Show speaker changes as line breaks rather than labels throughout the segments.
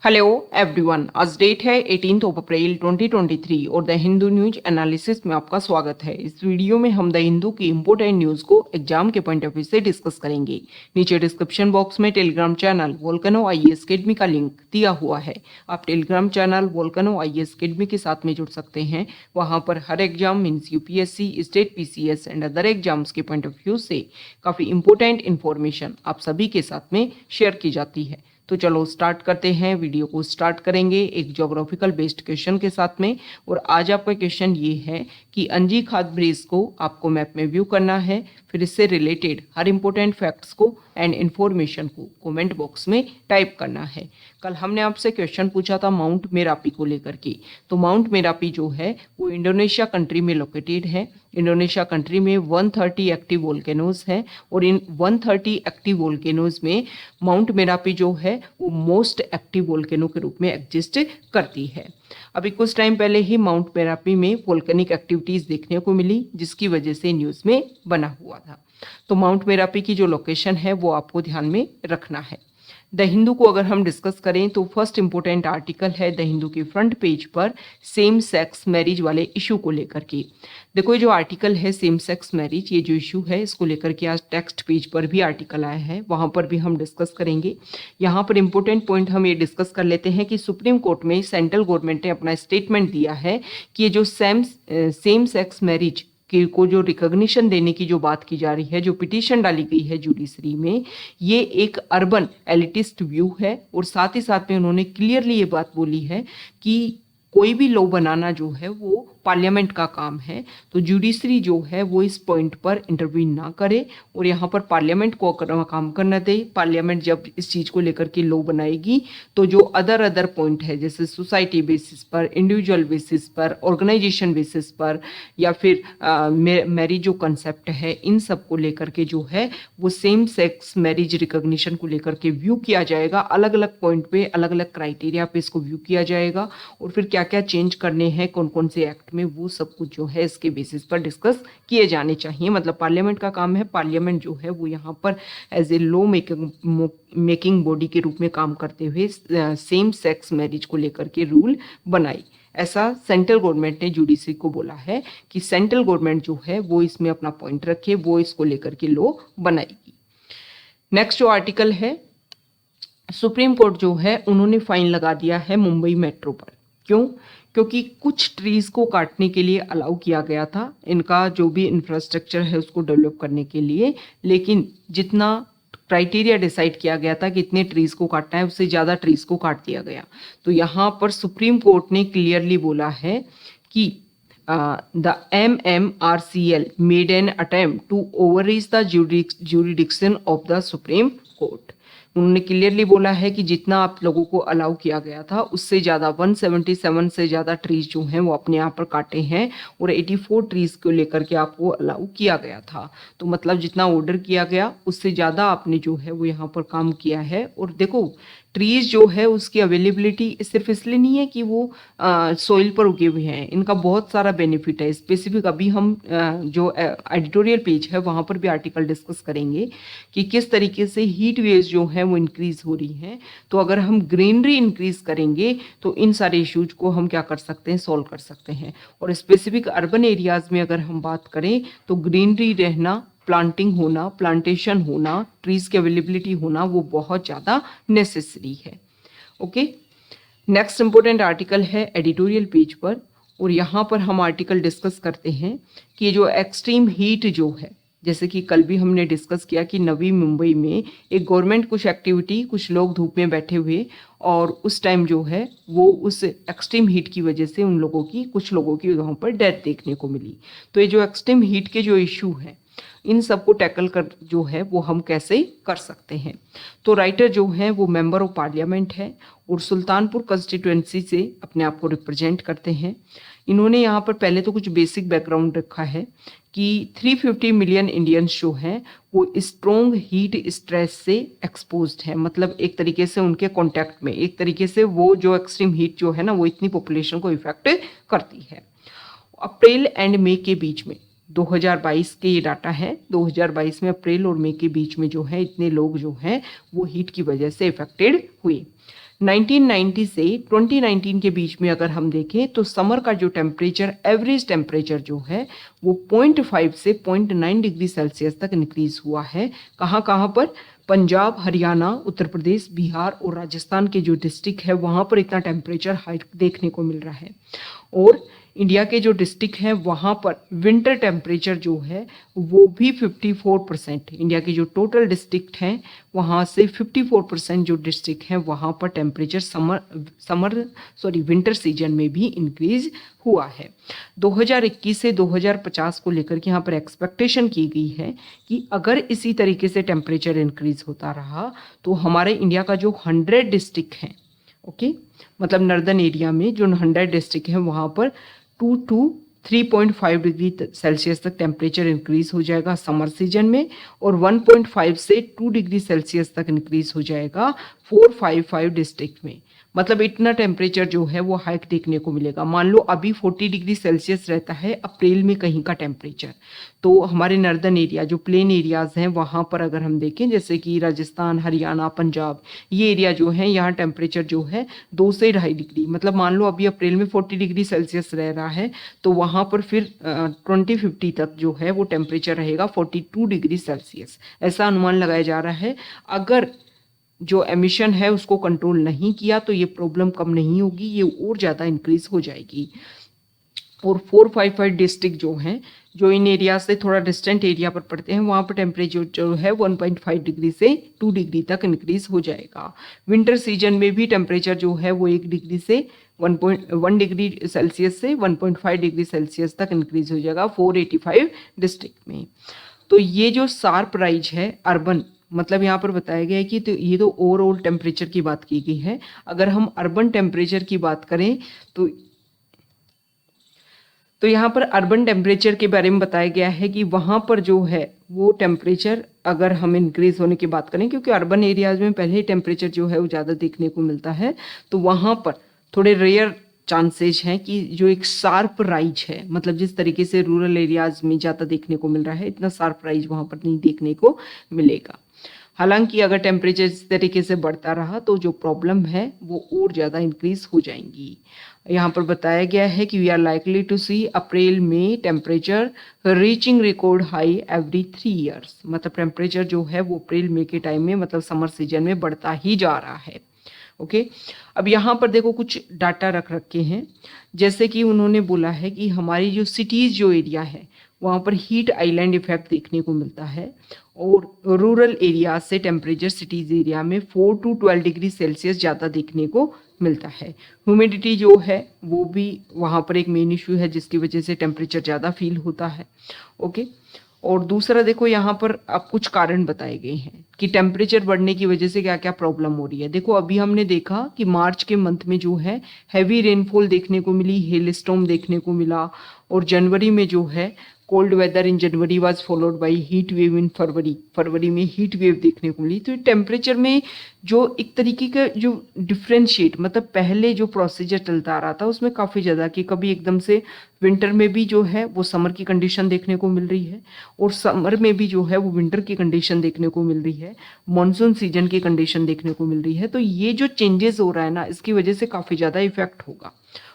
Hello everyone, आज date है 18 अप्रैल 2023 और द हिंदू न्यूज एनालिसिस में आपका स्वागत है। इस वीडियो में हम द हिंदू की इंपोर्टेंट न्यूज़ को एग्जाम के पॉइंट ऑफ व्यू से डिस्कस करेंगे। नीचे डिस्क्रिप्शन बॉक्स में telegram channel volcano IAS academy का लिंक दिया हुआ है। आप telegram channel volcano IAS academy के साथ में जुड़ सकते हैं। वहाँ पर हर exam means UPSC, state PCS and other exams के पॉइंट ऑफ व्यू से काफ़ी इंपॉर्टेंट इन्फॉर्मेशन आप सभी के साथ में शेयर की जाती है। तो चलो स्टार्ट करते हैं। वीडियो को स्टार्ट करेंगे एक ज्योग्राफिकल बेस्ड क्वेश्चन के साथ में। और आज आपका क्वेश्चन ये है कि अंजी खाद ब्रिज को आपको मैप में व्यू करना है, फिर इससे रिलेटेड हर इंपॉर्टेंट फैक्ट्स को एंड इन्फॉर्मेशन को कमेंट बॉक्स में टाइप करना है। कल हमने आपसे क्वेश्चन पूछा था माउंट मेरापी को लेकर के। तो माउंट मेरापी जो है वो इंडोनेशिया कंट्री में लोकेटेड है। इंडोनेशिया कंट्री में 130 एक्टिव वोल्केनोज हैं और इन 130 एक्टिव वोल्केनोज में माउंट मेरापी जो है वो मोस्ट एक्टिव वोल्केनो के रूप में एग्जिस्ट करती है। अभी कुछ टाइम पहले ही माउंट मेरापी में वोल्केनिक एक्टिविटीज़ देखने को मिली, जिसकी वजह से न्यूज़ में बना हुआ था। तो माउंट मेरापी की जो लोकेशन है वो आपको ध्यान में रखना है। द हिंदू को अगर हम डिस्कस करें तो फर्स्ट इंपॉर्टेंट आर्टिकल है द हिंदू के फ्रंट पेज पर सेम सेक्स मैरिज वाले इशू को लेकर के। देखो ये जो आर्टिकल है सेम सेक्स मैरिज, ये जो इशू है इसको लेकर के आज टेक्स्ट पेज पर भी आर्टिकल आया है, वहाँ पर भी हम डिस्कस करेंगे। यहाँ पर इंपॉर्टेंट पॉइंट हम ये डिस्कस कर लेते हैं कि सुप्रीम कोर्ट में सेंट्रल गवर्नमेंट ने अपना स्टेटमेंट दिया है कि ये जो सेम सेक्स मैरिज को जो रिकॉग्निशन देने की जो बात की जा रही है, जो पिटीशन डाली गई है जुडिशरी में, ये एक अर्बन एलिटिस्ट व्यू है। और साथ ही साथ में उन्होंने क्लियरली ये बात बोली है कि कोई भी लॉ बनाना जो है वो पार्लियामेंट का काम है। तो जुडिशरी जो है वो इस पॉइंट पर इंटरवीन ना करे और यहाँ पर पार्लियामेंट को काम करना दे। पार्लियामेंट जब इस चीज़ को लेकर के लॉ बनाएगी तो जो अदर पॉइंट है, जैसे सोसाइटी बेसिस पर, इंडिविजुअल बेसिस पर, ऑर्गेनाइजेशन बेसिस पर, या फिर मैरिज जो कंसेप्ट है, इन सब को लेकर के जो है वो सेम सेक्स मैरिज रिकॉग्निशन को लेकर के व्यू किया जाएगा। अलग अलग पॉइंट पे, अलग अलग क्राइटेरिया पे इसको व्यू किया जाएगा और फिर क्या क्या चेंज करने हैं, कौन कौन से एक्ट में, वो सब कुछ जो है इसके बेसिस पर डिस्कस किए जाने चाहिए। मतलब पार्लियामेंट का काम है, पार्लियामेंट जो है वो यहाँ पर as a law making body के रूप में काम करते हुए सेम सेक्स मैरिज को लेकर के रूल बनाई। ऐसा सेंट्रल गवर्नमेंट ने जुडिशरी को बोला है कि सेंट्रल गवर्नमेंट जो है वो इसमें अपना पॉइंट रखे, वो इसको लेकर के लॉ बनाएगी। नेक्स्ट जो आर्टिकल है, सुप्रीम कोर्ट जो है उन्होंने फाइन लगा दिया है मुंबई मेट्रो पर। क्यों? क्योंकि कुछ ट्रीज को काटने के लिए अलाउ किया गया था, इनका जो भी इंफ्रास्ट्रक्चर है उसको डेवलप करने के लिए, लेकिन जितना क्राइटेरिया डिसाइड किया गया था कि इतने ट्रीज को काटना है, उससे ज़्यादा ट्रीज को काट दिया गया। तो यहाँ पर सुप्रीम कोर्ट ने क्लियरली बोला है कि the MMRCL made an attempt to overreach the jurisdiction of the Supreme Court। उन्होंने क्लियरली बोला है कि जितना आप लोगों को अलाउ किया गया था उससे ज़्यादा 177 से ज़्यादा ट्रीज जो हैं वो अपने यहाँ पर काटे हैं और 84 ट्रीज को लेकर के आपको अलाउ किया गया था। तो मतलब जितना ऑर्डर किया गया उससे ज़्यादा आपने जो है वो यहाँ पर काम किया है। और देखो ट्रीज जो है उसकी अवेलेबिलिटी सिर्फ इसलिए नहीं है कि वो सॉइल पर उगे हुए हैं, इनका बहुत सारा बेनिफिट है। स्पेसिफिक अभी हम जो एडिटोरियल पेज है वहाँ पर भी आर्टिकल डिस्कस करेंगे कि किस तरीके से हीट वेव्स जो हैं वो इंक्रीज हो रही हैं। तो अगर हम ग्रीनरी इंक्रीज करेंगे तो इन सारे इश्यूज को हम क्या कर सकते हैं, सॉल्व कर सकते हैं। और स्पेसिफिक अर्बन एरियाज में अगर हम बात करें तो ग्रीनरी रहना, प्लांटिंग होना, प्लांटेशन होना, ट्रीज की अवेलेबिलिटी होना, वो बहुत ज़्यादा नेसेसरी है। ओके, नेक्स्ट इंपॉर्टेंट आर्टिकल है एडिटोरियल पेज पर और यहाँ पर हम आर्टिकल डिस्कस करते हैं कि जो एक्सट्रीम हीट जो है, जैसे कि कल भी हमने डिस्कस किया कि नवी मुंबई में एक गवर्नमेंट कुछ एक्टिविटी, कुछ लोग धूप में बैठे हुए और उस टाइम जो है वो उस एक्सट्रीम हीट की वजह से उन लोगों की, कुछ लोगों की वहाँ पर डेथ देखने को मिली। तो ये जो एक्सट्रीम हीट के जो इशू है, इन सबको टैकल कर जो है वो हम कैसे कर सकते हैं। तो राइटर जो है वो मेंबर ऑफ पार्लियामेंट है और सुल्तानपुर कंस्टिट्यूएंसी से अपने आप को रिप्रेजेंट करते हैं। इन्होंने यहाँ पर पहले तो कुछ बेसिक बैकग्राउंड रखा है कि 350 मिलियन इंडियंस जो हैं वो स्ट्रॉन्ग हीट स्ट्रेस से एक्सपोज्ड है। मतलब एक तरीके से उनके कॉन्टैक्ट में, एक तरीके से वो जो एक्सट्रीम हीट जो है ना वो इतनी पॉपुलेशन को इफेक्ट करती है। अप्रैल एंड मई के बीच में 2022 के ये डाटा है, 2022 में अप्रैल और मई के बीच में जो है इतने लोग जो हैं वो हीट की वजह से इफेक्टेड हुए। 1990 से 2019 के बीच में अगर हम देखें तो समर का जो टेम्परेचर, एवरेज टेम्परेचर जो है वो 0.5 से 0.9 डिग्री सेल्सियस तक इंक्रीज हुआ है। कहाँ कहाँ पर? पंजाब, हरियाणा, उत्तर प्रदेश, बिहार और राजस्थान के जो डिस्ट्रिक्ट है वहाँ पर इतना टेम्परेचर हाइक देखने को मिल रहा है। और इंडिया के जो डिस्ट्रिक्ट हैं वहाँ पर विंटर टेम्परेचर जो है वो भी 54%, इंडिया के जो टोटल डिस्ट्रिक्ट हैं वहाँ से 54% जो डिस्ट्रिक्ट हैं वहाँ पर टेम्परेचर विंटर सीजन में भी इंक्रीज हुआ है। 2021 से 2050 को लेकर के यहाँ पर एक्सपेक्टेशन की गई है कि अगर इसी तरीके से टेम्परेचर इंक्रीज होता रहा तो हमारे इंडिया का जो 100 डिस्ट्रिक्ट हैं, ओके, मतलब नॉर्दर्न एरिया में जो 100 डिस्ट्रिक्ट हैं वहाँ पर 2 to 3.5 डिग्री सेल्सियस तक टेम्परेचर इंक्रीज हो जाएगा समर सीजन में, और 1.5 से 2 डिग्री सेल्सियस तक इंक्रीज हो जाएगा 455 डिस्ट्रिक्ट में। मतलब इतना टेम्परेचर जो है वो हाइक देखने को मिलेगा। मान लो अभी 40 डिग्री सेल्सियस रहता है अप्रैल में कहीं का टेम्परेचर, तो हमारे नॉर्दर्न एरिया जो प्लेन एरियाज हैं वहाँ पर अगर हम देखें जैसे कि राजस्थान, हरियाणा, पंजाब, ये एरिया जो है यहाँ टेम्परेचर जो है 2 से 2.5 डिग्री, मतलब मान लो अभी अप्रैल में 40 डिग्री सेल्सियस रह रहा है तो वहाँ पर फिर 2050 तक जो है वो टेम्परेचर रहेगा 42 डिग्री सेल्सियस, ऐसा अनुमान लगाया जा रहा है। अगर जो एमिशन है उसको कंट्रोल नहीं किया तो ये प्रॉब्लम कम नहीं होगी, ये और ज़्यादा इंक्रीज हो जाएगी। और 455 डिस्ट्रिक्ट जो हैं जो इन एरिया से थोड़ा डिस्टेंट एरिया पर पड़ते हैं वहाँ पर टेम्परेचर जो है 1.5 डिग्री से 2 डिग्री तक इंक्रीज हो जाएगा। विंटर सीजन में भी टेम्परेचर जो है वो 1 डिग्री से 1 डिग्री सेल्सियस से 1.5 डिग्री सेल्सियस तक इंक्रीज हो जाएगा 485 डिस्ट्रिक्ट में। तो ये जो शार्प राइज है अर्बन, मतलब यहाँ पर बताया गया है कि तो ये तो ओवरऑल टेम्परेचर की बात की गई है। अगर हम अर्बन टेम्परेचर की बात करें तो यहाँ पर अर्बन टेम्परेचर के बारे में बताया गया है कि वहाँ पर जो है वो टेम्परेचर अगर हम इंक्रीज होने की बात करें, क्योंकि अर्बन एरियाज में पहले ही टेम्परेचर जो है वो ज़्यादा देखने को मिलता है, तो वहाँ पर थोड़े रेयर चांसेस हैं कि जो एक शार्प राइज है, मतलब जिस तरीके से रूरल एरियाज में ज़्यादा देखने को मिल रहा है इतना शार्प राइज वहाँ पर नहीं देखने को मिलेगा। हालांकि अगर टेम्परेचर इस तरीके से बढ़ता रहा तो जो प्रॉब्लम है वो और ज़्यादा इंक्रीज हो जाएंगी। यहाँ पर बताया गया है कि वी आर लाइकली टू सी अप्रैल में temperature reaching record high every 3 years, मतलब टेम्परेचर जो है वो अप्रैल मई के टाइम में मतलब समर सीजन में बढ़ता ही जा रहा है। ओके, अब यहाँ पर देखो कुछ डाटा रख रखे हैं, जैसे कि उन्होंने बोला है कि हमारी जो सिटीज़ जो एरिया है वहाँ पर हीट आइलैंड इफेक्ट देखने को मिलता है, और रूरल एरिया से टेम्परेचर सिटीज़ एरिया में 4 to 12 डिग्री सेल्सियस ज़्यादा देखने को मिलता है। ह्यूमिडिटी जो है वो भी वहाँ पर एक मेन इशू है जिसकी वजह से टेम्परेचर ज़्यादा फील होता है। ओके, और दूसरा देखो यहाँ पर अब कुछ कारण बताए गए हैं कि टेम्परेचर बढ़ने की वजह से क्या क्या प्रॉब्लम हो रही है। देखो अभी हमने देखा कि मार्च के मंथ में जो है हैवी रेनफॉल देखने को मिली, हेल स्टॉर्म देखने को मिला, और जनवरी में जो है cold weather in January was followed by heat wave in February में हीट वेव देखने को मिली। तो टेम्परेचर में जो एक तरीके का जो डिफ्रेंशिएट, मतलब पहले जो प्रोसीजर चलता आ रहा था उसमें काफ़ी ज़्यादा कि कभी एकदम से विंटर में भी जो है वो समर की कंडीशन देखने को मिल रही है, और समर में भी जो है वो विंटर की कंडीशन देखने को मिल रही है, मॉनसून सीजन की कंडीशन देखने को मिल रही है। तो ये जो चेंजेस हो रहा है ना इसकी वजह से काफ़ी ज़्यादा इफेक्ट होगा।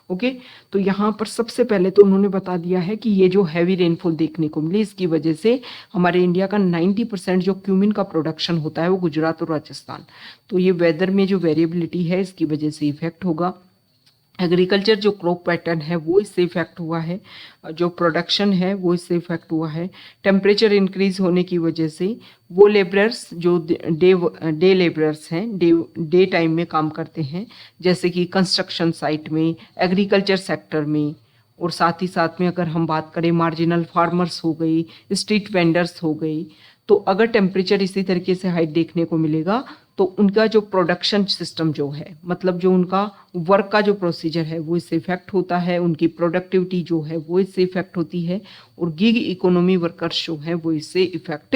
ओके, तो यहाँ पर सबसे पहले तो उन्होंने बता दिया है कि ये जो हैवी रेनफॉल देखने को मिली इसकी वजह से हमारे इंडिया का 90% जो क्यूमिन का प्रोडक्शन होता है वो गुजरात और राजस्थान, तो ये वेदर में जो वेरिएबिलिटी है इसकी वजह से इफेक्ट होगा। एग्रीकल्चर जो क्रॉप पैटर्न है वो इससे इफेक्ट हुआ है, जो प्रोडक्शन है वो इससे इफेक्ट हुआ है। टेम्परेचर इंक्रीज होने की वजह से वो लेबरर्स जो डे लेबरर्स हैं, डे टाइम में काम करते हैं, जैसे कि कंस्ट्रक्शन साइट में, एग्रीकल्चर सेक्टर में, और साथ ही साथ में अगर हम बात करें मार्जिनल फार्मर्स हो गई, स्ट्रीट वेंडर्स हो गई, तो अगर टेम्परेचर इसी तरीके से हाई देखने को मिलेगा तो उनका जो प्रोडक्शन सिस्टम जो है, मतलब जो उनका वर्क का जो प्रोसीजर है वो इससे इफेक्ट होता है, उनकी प्रोडक्टिविटी जो है वो इससे इफेक्ट होती है, और गिग इकोनॉमी वर्कर्स जो है वो इससे इफेक्ट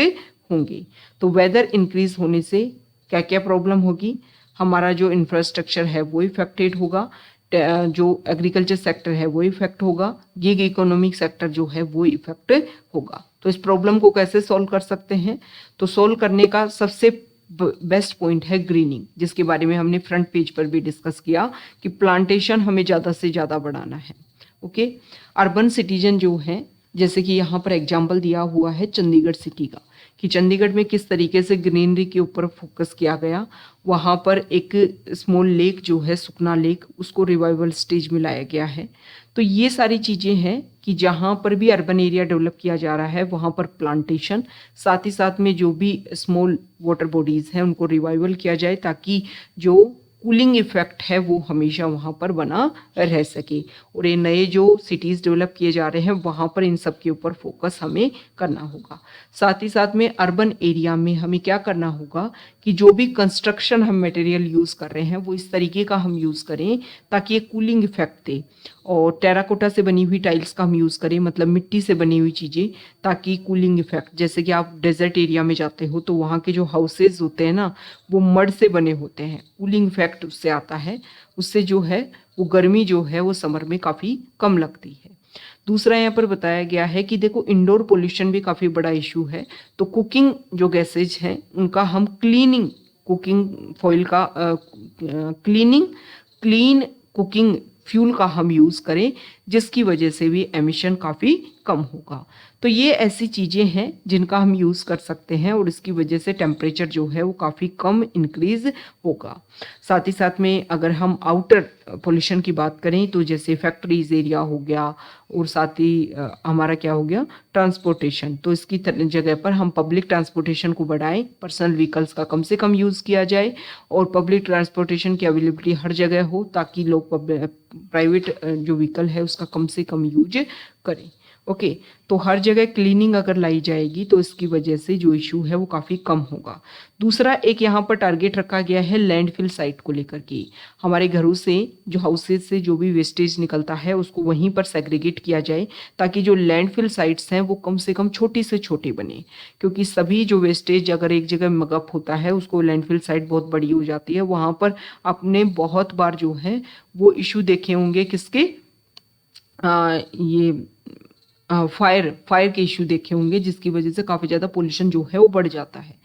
होंगे। तो वेदर इंक्रीज होने से क्या क्या प्रॉब्लम होगी, हमारा जो इंफ्रास्ट्रक्चर है वो इफेक्टेड होगा, जो एग्रीकल्चर सेक्टर है वो इफेक्ट होगा, गिग इकोनॉमिक सेक्टर जो है वो इफेक्ट होगा। तो इस प्रॉब्लम को कैसे सॉल्व कर सकते हैं, तो सॉल्व करने का सबसे बेस्ट पॉइंट है ग्रीनिंग, जिसके बारे में हमने फ्रंट पेज पर भी डिस्कस किया कि प्लांटेशन हमें ज़्यादा से ज़्यादा बढ़ाना है। ओके, अर्बन सिटीजन जो है, जैसे कि यहाँ पर एग्जाम्पल दिया हुआ है चंडीगढ़ सिटी का, कि चंडीगढ़ में किस तरीके से ग्रीनरी के ऊपर फोकस किया गया। वहाँ पर एक स्मॉल लेक जो है सुखना लेक, उसको रिवाइवल स्टेज में लाया गया है। तो ये सारी चीज़ें हैं कि जहाँ पर भी अर्बन एरिया डेवलप किया जा रहा है वहाँ पर प्लांटेशन, साथ ही साथ में जो भी स्मॉल वाटर बॉडीज़ हैं उनको रिवाइवल किया जाए, ताकि जो कूलिंग इफेक्ट है वो हमेशा वहाँ पर बना रह सके। और ये नए जो सिटीज़ डेवलप किए जा रहे हैं वहाँ पर इन सब के ऊपर फोकस हमें करना होगा। साथ ही साथ में अर्बन एरिया में हमें क्या करना होगा कि जो भी कंस्ट्रक्शन हम मटेरियल यूज़ कर रहे हैं वो इस तरीके का हम यूज़ करें ताकि ये कूलिंग इफेक्ट दे। और टेराकोटा से बनी हुई टाइल्स का हम यूज़ करें, मतलब मिट्टी से बनी हुई चीज़ें, ताकि कूलिंग इफेक्ट, जैसे कि आप डेजर्ट एरिया में जाते हो तो वहाँ के जो हाउसेज होते हैं ना वो मड से बने होते हैं, कूलिंग इफेक्ट उससे आता है, उससे जो है वो गर्मी जो है वो समर में काफ़ी कम लगती है। दूसरा यहाँ पर बताया गया है कि देखो इंडोर पोल्यूशन भी काफ़ी बड़ा इशू है, तो कुकिंग जो गैसेज हैं उनका हम क्लीनिंग, कुकिंग फॉइल का क्लीन कुकिंग फ्यूल का हम यूज़ करें, जिसकी वजह से भी एमिशन काफ़ी कम होगा। तो ये ऐसी चीज़ें हैं जिनका हम यूज़ कर सकते हैं और इसकी वजह से टेम्परेचर जो है वो काफ़ी कम इंक्रीज़ होगा। साथ ही साथ में अगर हम आउटर पोल्यूशन की बात करें तो जैसे फैक्ट्रीज एरिया हो गया, और साथ ही हमारा क्या हो गया ट्रांसपोर्टेशन, तो इसकी जगह पर हम पब्लिक ट्रांसपोर्टेशन को बढ़ाएं, पर्सनल व्हीकल्स का कम से कम यूज़ किया जाए और पब्लिक ट्रांसपोर्टेशन की अवेलेबिलिटी हर जगह हो, ताकि लोग प्राइवेट जो व्हीकल है उसका कम से कम यूज करें। ओके, तो हर जगह क्लीनिंग अगर लाई जाएगी तो इसकी वजह से जो इशू है वो काफ़ी कम होगा। दूसरा एक यहाँ पर टारगेट रखा गया है लैंडफिल साइट को लेकर के, हमारे घरों से जो हाउसेज से जो भी वेस्टेज निकलता है उसको वहीं पर सेग्रीगेट किया जाए, ताकि जो लैंडफिल साइट्स हैं वो कम से कम छोटी से छोटी बने, क्योंकि सभी जो वेस्टेज अगर एक जगह मगअप होता है उसको लैंडफिल साइट बहुत बड़ी हो जाती है। वहाँ पर आपने बहुत बार जो है वो इशू देखे होंगे किसके, ये फायर के इश्यू देखे होंगे, जिसकी वजह से काफ़ी ज़्यादा पोल्यूशन जो है वो बढ़ जाता है।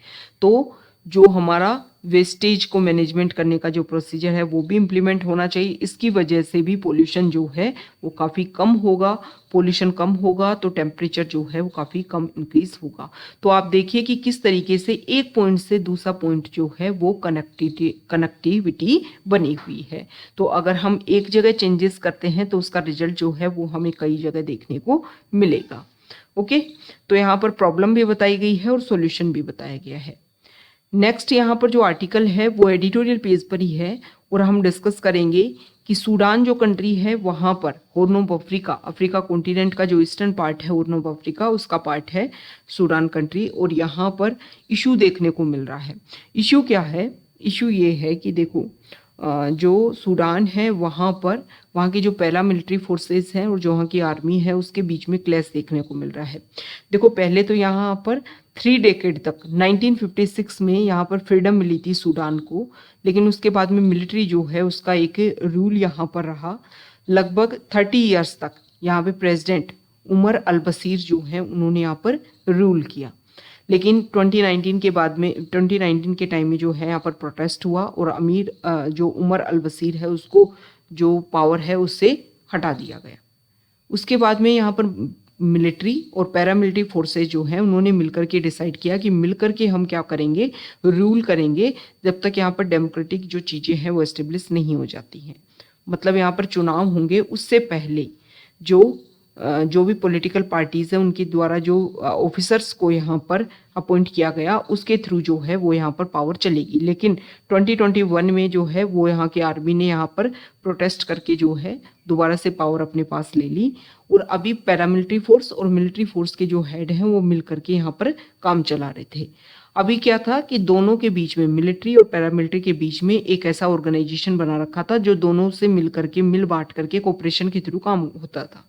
तो जो हमारा वेस्टेज को मैनेजमेंट करने का जो प्रोसीजर है वो भी इम्प्लीमेंट होना चाहिए। इसकी वजह से भी पोल्यूशन जो है वो काफ़ी कम होगा। पोल्यूशन कम होगा तो टेम्परेचर जो है वो काफ़ी कम इंक्रीज होगा। तो आप देखिए कि किस तरीके से एक पॉइंट से दूसरा पॉइंट जो है वो कनेक्टिविटी बनी हुई है। तो अगर हम एक जगह चेंजेस करते हैं तो उसका रिजल्ट जो है वो हमें कई जगह देखने को मिलेगा। ओके, तो यहाँ पर प्रॉब्लम भी बताई गई है और सॉल्यूशन भी बताया गया है। नेक्स्ट यहाँ पर जो आर्टिकल है वो एडिटोरियल पेज पर ही है और हम डिस्कस करेंगे कि सूडान जो कंट्री है वहाँ पर horn of Africa, Africa continent का जो ईस्टर्न पार्ट है हॉर्न ऑफ अफ्रीका उसका पार्ट है सूडान कंट्री, और यहाँ पर इशू देखने को मिल रहा है। इशू क्या है? इशू ये है कि देखो जो सूडान है वहाँ पर वहाँ की जो पैरामिलिट्री फोर्सेस हैं और जो वहाँ की आर्मी है उसके बीच में क्लैश देखने को मिल रहा है। देखो पहले तो यहाँ पर 3 डेकेड तक 1956 में यहाँ पर फ्रीडम मिली थी सूडान को, लेकिन उसके बाद में मिलिट्री जो है उसका एक रूल यहाँ पर रहा लगभग 30 ईयर्स तक। यहाँ पे प्रेसिडेंट उमर अल बशीर जो है उन्होंने यहाँ पर रूल किया, लेकिन 2019 के बाद में 2019 के टाइम में जो है यहाँ पर प्रोटेस्ट हुआ और अमीर जो उमर अल बशीर है उसको जो पावर है उससे हटा दिया गया। उसके बाद में यहाँ पर मिलिट्री और पैरामिलिट्री फोर्सेज जो हैं उन्होंने मिलकर के डिसाइड किया कि मिलकर के हम क्या करेंगे, रूल करेंगे जब तक यहाँ पर डेमोक्रेटिक जो चीज़ें हैं वो एस्टेब्लिश नहीं हो जाती हैं। मतलब यहाँ पर चुनाव होंगे उससे पहले जो भी पॉलिटिकल पार्टीज़ हैं उनके द्वारा जो ऑफिसर्स को यहाँ पर अपॉइंट किया गया उसके थ्रू जो है वो यहाँ पर पावर चलेगी। लेकिन 2021 में जो है वो यहाँ की आर्मी ने यहाँ पर प्रोटेस्ट करके जो है दोबारा से पावर अपने पास ले ली, और अभी पैरामिलिट्री फोर्स और मिलिट्री फोर्स के जो हेड हैं वो मिल करके यहाँ पर काम चला रहे थे। अभी क्या था कि दोनों के बीच में, मिलिट्री और पैरामिलिट्री के बीच में एक ऐसा ऑर्गेनाइजेशन बना रखा था जो दोनों से मिल करके मिल बांट करके कोऑपरेशन के थ्रू काम होता था।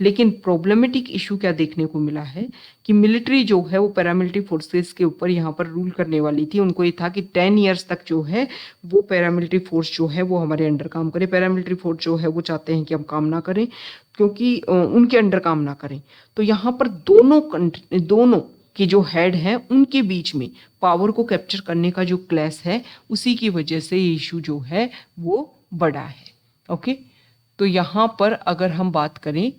लेकिन प्रॉब्लमेटिक इशू क्या देखने को मिला है कि मिलिट्री जो है वो पैरामिलिट्री फोर्सेस के ऊपर यहाँ पर रूल करने वाली थी। उनको ये था कि 10 ईयर्स तक जो है वो पैरामिलिट्री फोर्स जो है वो हमारे अंडर काम करे। पैरामिलिट्री फोर्स जो है वो चाहते हैं कि हम काम ना करें, क्योंकि उनके अंडर काम ना करें। तो यहाँ पर दोनों के जो हेड हैं उनके बीच में पावर को कैप्चर करने का जो क्लैश है, उसी की वजह से ये इशू जो है वो बड़ा है। ओके, तो यहाँ पर अगर हम बात करें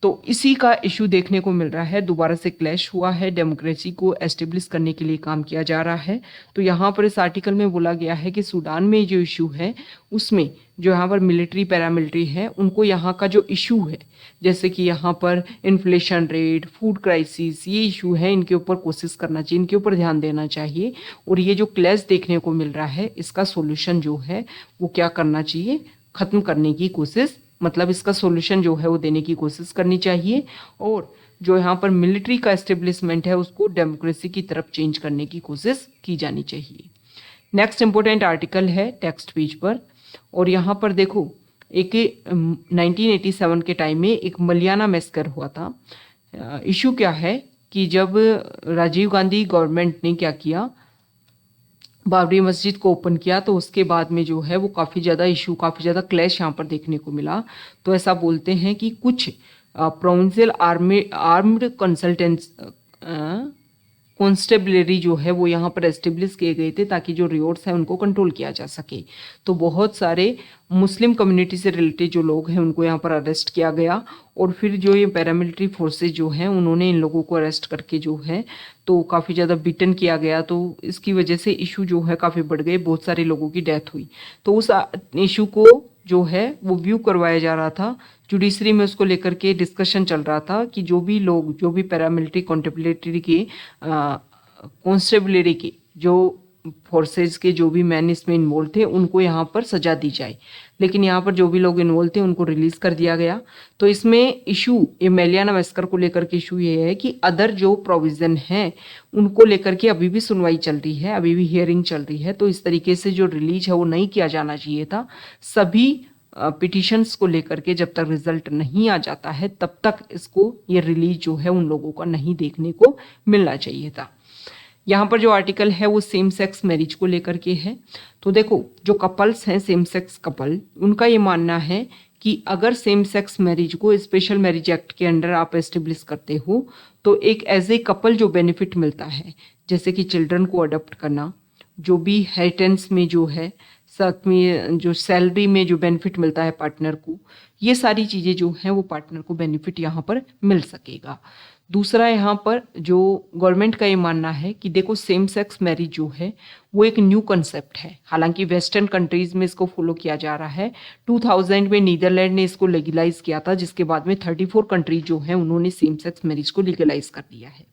तो इसी का इशू देखने को मिल रहा है, दोबारा से क्लैश हुआ है, डेमोक्रेसी को एस्टेब्लिश करने के लिए काम किया जा रहा है। तो यहाँ पर इस आर्टिकल में बोला गया है कि सूडान में जो इशू है उसमें जो यहाँ पर मिलिट्री पैरामिलिट्री है उनको यहाँ का जो इशू है, जैसे कि यहाँ पर इन्फ्लेशन रेट, फूड क्राइसिस, ये इशू है, इनके ऊपर कोशिश करना चाहिए, इनके ऊपर ध्यान देना चाहिए। और ये जो क्लैश देखने को मिल रहा है इसका सोल्यूशन जो है वो क्या करना चाहिए, ख़त्म करने की कोशिश, मतलब इसका सॉल्यूशन जो है वो देने की कोशिश करनी चाहिए। और जो यहाँ पर मिलिट्री का एस्टेब्लिशमेंट है उसको डेमोक्रेसी की तरफ चेंज करने की कोशिश की जानी चाहिए। नेक्स्ट इंपॉर्टेंट आर्टिकल है टेक्स्ट पेज पर, और यहाँ पर देखो एक 1987 के टाइम में एक मलियाना मैस्कर हुआ था। इशू क्या है कि जब राजीव गांधी गवर्नमेंट ने क्या किया, बाबरी मस्जिद को ओपन किया, तो उसके बाद में जो है वो काफ़ी ज़्यादा इशू, काफ़ी ज़्यादा क्लैश यहाँ पर देखने को मिला। तो ऐसा बोलते हैं कि कुछ प्रोविंशियल आर्म्ड कंसल्टेंट्स कॉन्स्टेबलरी जो है वो यहाँ पर एस्टेब्लिश किए गए थे ताकि जो रिवॉर्ड्स हैं उनको कंट्रोल किया जा सके। तो बहुत सारे मुस्लिम कम्युनिटी से रिलेटेड जो लोग हैं उनको यहाँ पर अरेस्ट किया गया, और फिर जो ये पैरामिलिट्री फोर्सेज जो हैं उन्होंने इन लोगों को अरेस्ट करके जो है तो काफ़ी ज़्यादा बीटन किया गया। तो इसकी वजह से इशू जो है काफ़ी बढ़ गए, बहुत सारे लोगों की डेथ हुई। तो उस इशू को जो है वो व्यू करवाया जा रहा था, जुडिशरी में उसको लेकर के डिस्कशन चल रहा था कि जो भी लोग, जो भी पैरामिलिट्री कॉन्टेम्पलेटरी के कॉन्स्टेबलरी के जो फोर्सेज के जो भी मैन इसमें इन्वॉल्व थे उनको यहाँ पर सजा दी जाए, लेकिन यहाँ पर जो भी लोग इन्वॉल्व थे उनको रिलीज कर दिया गया। तो इसमें इशू ये मलियाना मैस्कर को लेकर के इशू ये है कि अदर जो प्रोविजन है उनको लेकर के अभी भी सुनवाई चल रही है, अभी भी हियरिंग चल रही है। तो इस तरीके से जो रिलीज है वो नहीं किया जाना चाहिए था। सभी पिटिशंस को लेकर के जब तक रिजल्ट नहीं आ जाता है तब तक इसको ये रिलीज जो है उन लोगों का नहीं देखने को मिलना चाहिए था। यहाँ पर जो आर्टिकल है वो सेम सेक्स मैरिज को लेकर के है। तो देखो जो कपल्स हैं सेम सेक्स कपल, उनका ये मानना है कि अगर सेम सेक्स मैरिज को स्पेशल मैरिज एक्ट के अंडर आप एस्टेब्लिश करते हो तो एक एज ए कपल जो बेनिफिट मिलता है, जैसे कि चिल्ड्रन को अडॉप्ट करना, जो भी हेरिटेंस में जो है, साथ में जो सैलरी में जो बेनिफिट मिलता है पार्टनर को, ये सारी चीज़ें जो हैं वो पार्टनर को बेनिफिट यहाँ पर मिल सकेगा। दूसरा यहाँ पर जो गवर्नमेंट का ये मानना है कि देखो सेम सेक्स मैरिज जो है वो एक न्यू कंसेप्ट है, हालांकि वेस्टर्न कंट्रीज में इसको फॉलो किया जा रहा है। 2000 में नीदरलैंड ने इसको लीगलाइज किया था, जिसके बाद में 34 कंट्रीज जो हैं उन्होंने सेम सेक्स मैरिज को लीगलाइज कर दिया है।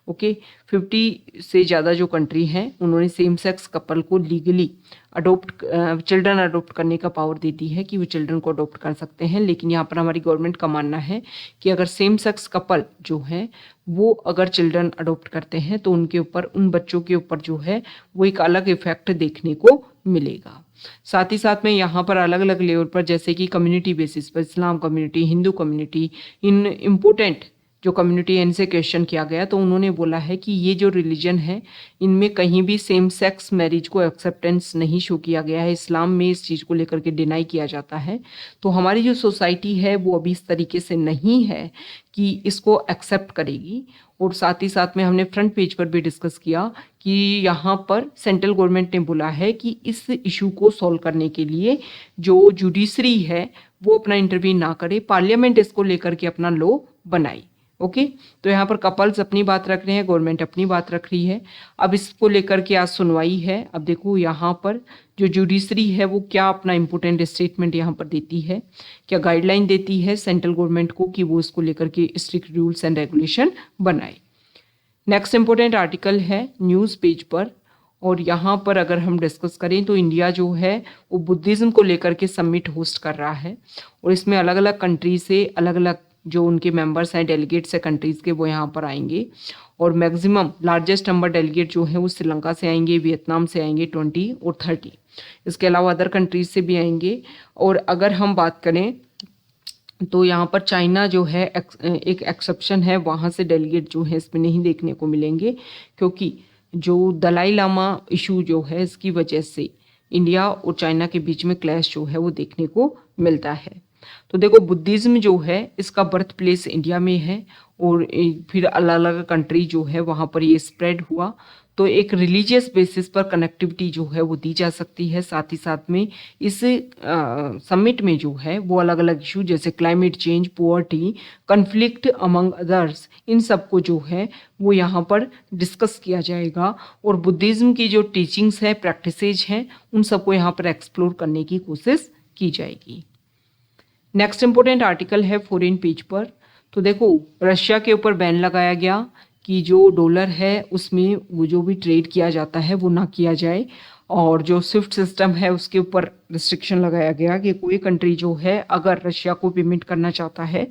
ओके, 50 से ज़्यादा जो कंट्री हैं उन्होंने सेम सेक्स कपल को लीगली चिल्ड्रन अडोप्ट करने का पावर देती है कि वो चिल्ड्रन को अडोप्ट कर सकते हैं। लेकिन यहाँ पर हमारी गवर्नमेंट का मानना है कि अगर सेम सेक्स कपल जो है वो अगर चिल्ड्रन अडोप्ट करते हैं तो उनके ऊपर, उन बच्चों के ऊपर जो है वो एक अलग इफेक्ट देखने को मिलेगा। साथ ही साथ में यहाँ पर अलग अलग लेवल पर, जैसे कि कम्युनिटी बेसिस पर इस्लाम कम्युनिटी, हिंदू कम्युनिटी, इन इम्पोर्टेंट जो कम्युनिटी है इनसे क्वेश्चन किया गया तो उन्होंने बोला है कि ये जो रिलीजन है इनमें कहीं भी सेम सेक्स मैरिज को एक्सेप्टेंस नहीं शो किया गया है। इस्लाम में इस चीज़ को लेकर के डिनाई किया जाता है। तो हमारी जो सोसाइटी है वो अभी इस तरीके से नहीं है कि इसको एक्सेप्ट करेगी। और साथ ही साथ में हमने फ्रंट पेज पर भी डिस्कस किया कि यहाँ पर सेंट्रल गवर्नमेंट ने बोला है कि इस इशू को सॉल्व करने के लिए जो जुडिशरी है वो अपना इंटरवीन ना करे, पार्लियामेंट इसको लेकर के अपना लॉ बनाए। ओके, तो यहाँ पर कपल्स अपनी बात रख रहे हैं, गवर्नमेंट अपनी बात रख रही है। अब इसको लेकर के आज सुनवाई है। अब देखो यहाँ पर जो जुडिशरी है वो क्या अपना इम्पोर्टेंट स्टेटमेंट यहाँ पर देती है, क्या गाइडलाइन देती है सेंट्रल गवर्नमेंट को कि वो इसको लेकर के स्ट्रिक्ट रूल्स एंड रेगुलेशन बनाए। नेक्स्ट इम्पोर्टेंट आर्टिकल है न्यूज़ पेज पर, और यहाँ पर अगर हम डिस्कस करें तो इंडिया जो है वो बुद्धिज़्म को लेकर के समिट होस्ट कर रहा है, और इसमें अलग अलग कंट्री से अलग अलग जो उनके मेंबर्स हैं, डेलीगेट्स है कंट्रीज़ के, वो यहाँ पर आएंगे। और मैक्सिमम लार्जेस्ट नंबर डेलीगेट जो है वो श्रीलंका से आएंगे, वियतनाम से आएंगे 20 और 30, इसके अलावा अदर कंट्रीज से भी आएंगे। और अगर हम बात करें तो यहाँ पर चाइना जो है एक एक्सेप्शन है, वहाँ से डेलीगेट जो है इसमें नहीं देखने को मिलेंगे, क्योंकि जो दलाई लामा इशू जो है इसकी वजह से इंडिया और चाइना के बीच में क्लैश जो है वो देखने को मिलता है। तो देखो बुद्धिज्म जो है इसका बर्थ प्लेस इंडिया में है और फिर अलग अलग कंट्री जो है वहाँ पर ये स्प्रेड हुआ। तो एक रिलीजियस बेसिस पर कनेक्टिविटी जो है वो दी जा सकती है। साथ ही साथ में इस समिट में जो है वो अलग अलग इशू जैसे climate change, poverty, conflict among others, इन सब को जो है वो यहाँ पर डिस्कस किया जाएगा और बुद्धिज्म की जो टीचिंग्स है, प्रैक्टिसेज हैं, उन सबको यहाँ पर एक्सप्लोर करने की कोशिश की जाएगी। नेक्स्ट इंपॉर्टेंट आर्टिकल है फॉरेन पेज पर। तो देखो रशिया के ऊपर बैन लगाया गया कि जो डॉलर है उसमें वो जो भी ट्रेड किया जाता है वो ना किया जाए, और जो स्विफ्ट सिस्टम है उसके ऊपर रिस्ट्रिक्शन लगाया गया कि कोई कंट्री जो है अगर रशिया को पेमेंट करना चाहता है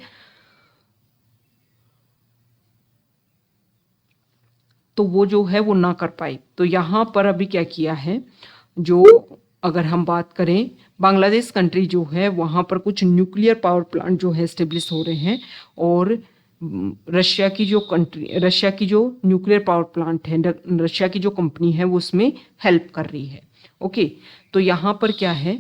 तो वो जो है वो ना कर पाए। तो यहाँ पर अभी क्या किया है, जो अगर हम बात करें बांग्लादेश कंट्री जो है वहाँ पर कुछ न्यूक्लियर पावर प्लांट जो है स्टेब्लिश हो रहे हैं और रशिया की जो न्यूक्लियर पावर प्लांट है, रशिया की जो कंपनी है वो उसमें हेल्प कर रही है। ओके, तो यहाँ पर क्या है,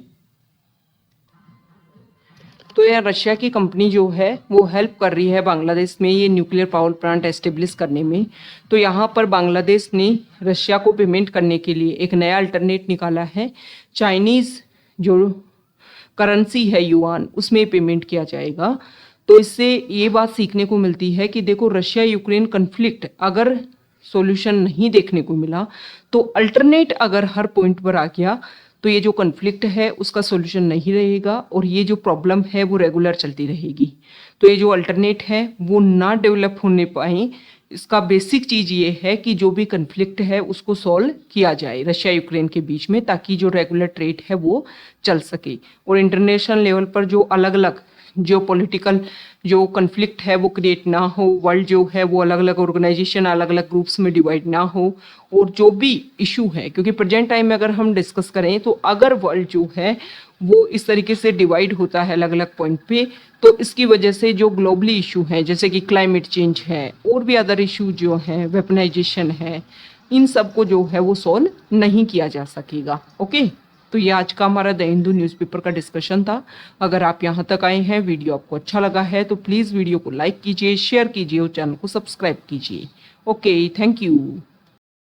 तो यह रशिया की कंपनी जो है वो हेल्प कर रही है बांग्लादेश में ये न्यूक्लियर पावर प्लांट एस्टेब्लिश करने में। तो यहाँ पर बांग्लादेश ने रशिया को पेमेंट करने के लिए एक नया अल्टरनेट निकाला है। चाइनीज़ जो करेंसी है युआन, उसमें पेमेंट किया जाएगा। तो इससे ये बात सीखने को मिलती है कि देखो रशिया यूक्रेन कन्फ्लिक्ट अगर सॉल्यूशन नहीं देखने को मिला तो अल्टरनेट अगर हर पॉइंट पर आ गया तो ये जो कन्फ्लिक्ट है उसका सॉल्यूशन नहीं रहेगा और ये जो प्रॉब्लम है वो रेगुलर चलती रहेगी। तो ये जो अल्टरनेट है वो ना डेवलप होने पाए, इसका बेसिक चीज़ ये है कि जो भी कन्फ्लिक्ट है उसको सॉल्व किया जाए रशिया यूक्रेन के बीच में, ताकि जो रेगुलर ट्रेड है वो चल सके और इंटरनेशनल लेवल पर जो अलग अलग जो पॉलिटिकल जो कन्फ्लिक्ट है वो क्रिएट ना हो, वर्ल्ड जो है वो अलग अलग ऑर्गेनाइजेशन अलग अलग ग्रुप्स में डिवाइड ना हो, और जो भी इशू है, क्योंकि प्रेजेंट टाइम में अगर हम डिस्कस करें तो अगर वर्ल्ड जो है वो इस तरीके से डिवाइड होता है अलग अलग पॉइंट पे, तो इसकी वजह से जो ग्लोबली इशू है जैसे कि क्लाइमेट चेंज है और भी अदर इशू जो है, वेपनाइजेशन है, इन सब को जो है वो सॉल्व नहीं किया जा सकेगा। ओके, तो ये आज का हमारा द हिंदू न्यूज़पेपर का डिस्कशन था। अगर आप यहाँ तक आए हैं, वीडियो आपको अच्छा लगा है तो प्लीज़ वीडियो को लाइक कीजिए, शेयर कीजिए और चैनल को सब्सक्राइब कीजिए। Okay, thank you.